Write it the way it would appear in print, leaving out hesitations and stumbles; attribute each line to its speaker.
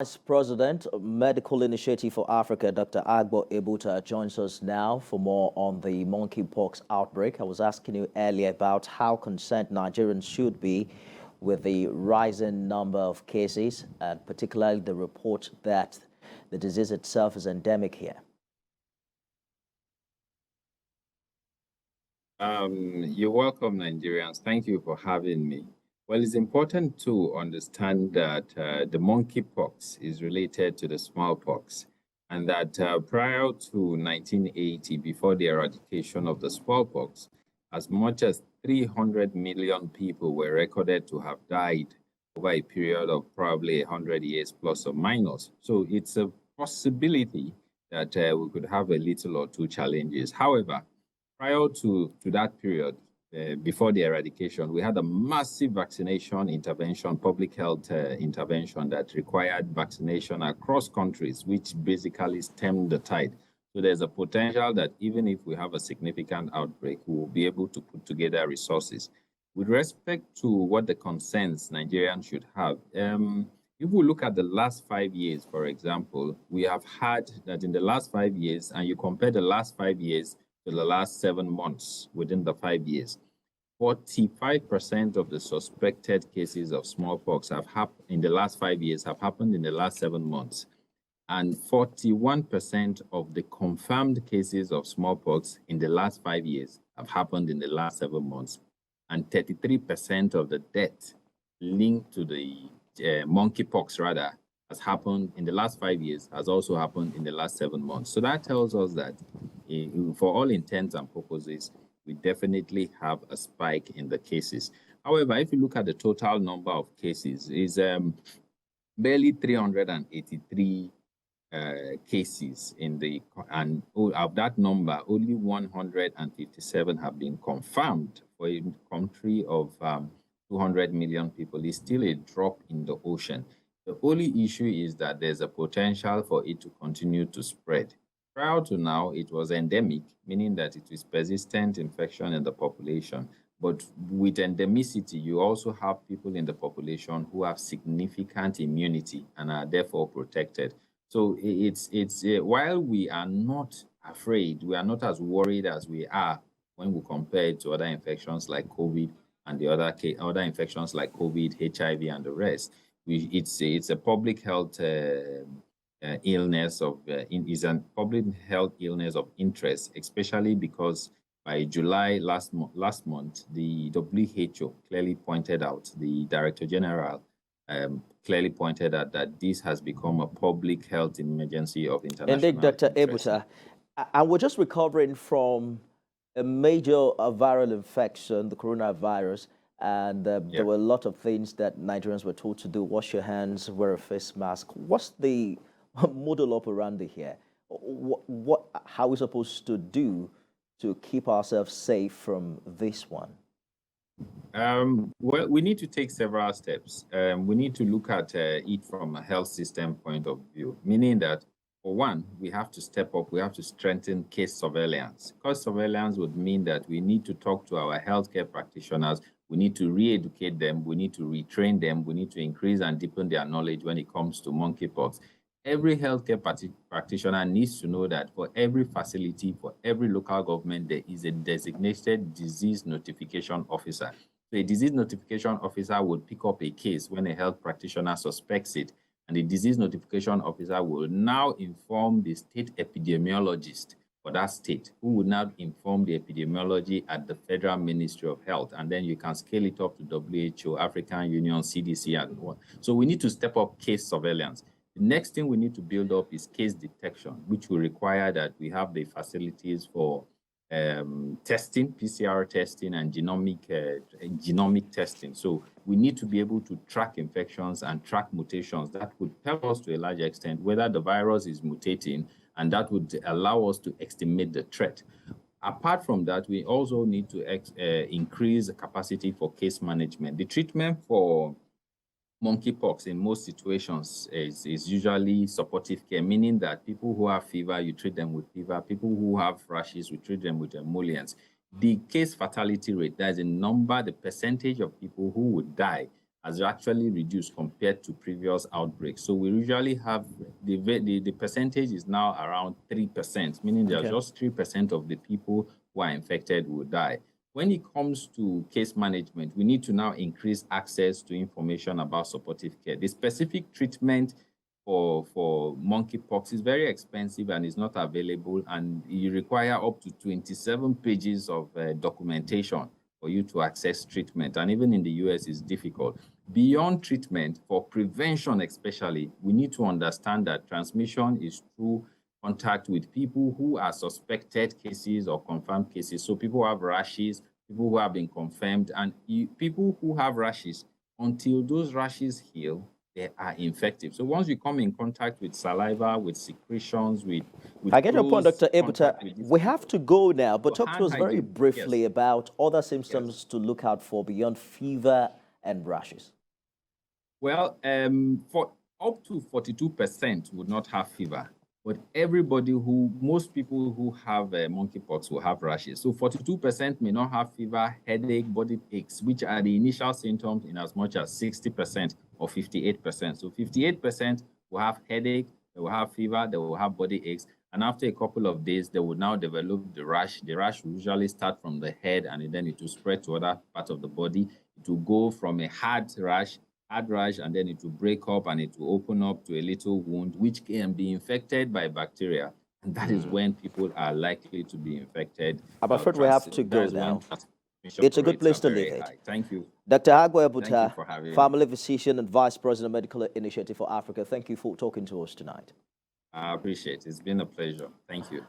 Speaker 1: Vice President, Medical Initiative for Africa, Dr. Agbor Ebuta, joins us now for more on the monkeypox outbreak. I was asking you earlier about how concerned Nigerians should be with the rising number of cases, and particularly the report that the disease itself is endemic here.
Speaker 2: You're welcome, Nigerians. Thank you for having me. Well, it's important to understand that the monkeypox is related to the smallpox, and that prior to 1980, before the eradication of the smallpox, as much as 300 million people were recorded to have died over a period of probably 100 years plus or minus. So it's a possibility that we could have a little or two challenges. However, prior to that period, before the eradication, we had a massive vaccination intervention, public health intervention that required vaccination across countries, which basically stemmed the tide. So there's a potential that even if we have a significant outbreak, we will be able to put together resources. With respect to what the concerns Nigerians should have, if we look at the last 5 years, for example, we have had that in the last 5 years, and you compare the last 5 years to the last 7 months within the 5 years, 45% of the suspected cases of smallpox have happened in the last 5 years have happened in the last 7 months. And 41% of the confirmed cases of smallpox in the last 5 years have happened in the last 7 months. And 33% of the death linked to the monkeypox, rather, has happened in the last 5 years, has also happened in the last 7 months. So that tells us that for all intents and purposes, we definitely have a spike in the cases. However, if you look at the total number of cases, is barely 383 cases and of that number, only 157 have been confirmed. For a country of 200 million people, is still a drop in the ocean. The only issue is that there's a potential for it to continue to spread. Prior to now, it was endemic, meaning that it is persistent infection in the population. But with endemicity, you also have people in the population who have significant immunity and are therefore protected. So it's while we are not afraid, we are not as worried as we are when we compare it to other infections like COVID and the other infections like COVID, HIV, and the rest. It's a public health illness is a public health illness of interest, especially because by July last month, the WHO clearly pointed out, the Director General clearly pointed out that this has become a public health emergency of international
Speaker 1: Indeed, Dr.
Speaker 2: interest.
Speaker 1: Ebuta, and we're just recovering from a major viral infection, the coronavirus, and there were a lot of things that Nigerians were told to do: wash your hands, wear a face mask. What's the model operandi here? How are we supposed to do to keep ourselves safe from this one?
Speaker 2: Well, we need to take several steps. We need to look at it from a health system point of view, meaning that, for one, we have to step up, we have to strengthen case surveillance. Case surveillance would mean that we need to talk to our healthcare practitioners, we need to re-educate them, we need to retrain them, we need to increase and deepen their knowledge when it comes to monkeypox. Every healthcare practitioner needs to know that for every facility, for every local government, there is a designated disease notification officer. So a disease notification officer would pick up a case when a health practitioner suspects it, and the disease notification officer will now inform the state epidemiologist for that state, who would now inform the epidemiology at the Federal Ministry of Health, and then you can scale it up to WHO, African Union, CDC, and what. So we need to step up case surveillance. The next thing we need to build up is case detection, which will require that we have the facilities for testing, PCR testing, and genomic testing. So we need to be able to track infections and track mutations. That would tell us to a large extent whether the virus is mutating, and that would allow us to estimate the threat. Apart from that, we also need to increase the capacity for case management. The treatment for monkeypox in most situations is usually supportive care, meaning that people who have fever, you treat them with fever. People who have rashes, we treat them with emollients. The case fatality rate, that is the percentage of people who would die has actually reduced compared to previous outbreaks. So we usually have the percentage is now around 3%, meaning there's just 3% of the people who are infected will die. When it comes to case management, we need to now increase access to information about supportive care. The specific treatment for monkeypox is very expensive and is not available, and you require up to 27 pages of documentation for you to access treatment. And even in the US, it's difficult. Beyond treatment, for prevention especially, we need to understand that transmission is through contact with people who are suspected cases or confirmed cases. So people who have rashes, people who have been confirmed, and people who have rashes, until those rashes heal, they are infective. So once you come in contact with saliva, with secretions, with
Speaker 1: I get your point, Dr. Ebuta. We have to go now, but talk to us very briefly about other symptoms to look out for beyond fever and rashes.
Speaker 2: Well, for up to 42% would not have fever, but most people who have monkeypox will have rashes. So 42% may not have fever, headache, body aches, which are the initial symptoms in as much as 60% or 58%. So 58% will have headache, they will have fever, they will have body aches, and after a couple of days, they will now develop the rash. The rash will usually start from the head, and then it will spread to other parts of the body. It will go from a hard rash, and then it will break up and it will open up to a little wound, which can be infected by bacteria. And that is when people are likely to be infected.
Speaker 1: I'm afraid we have to go now. It's a good place to leave it.
Speaker 2: Thank you.
Speaker 1: Dr. Agbor Ebuta, family physician and vice president of Medical Initiative for Africa. Thank you for talking to us tonight.
Speaker 2: I appreciate it. It's been a pleasure. Thank you.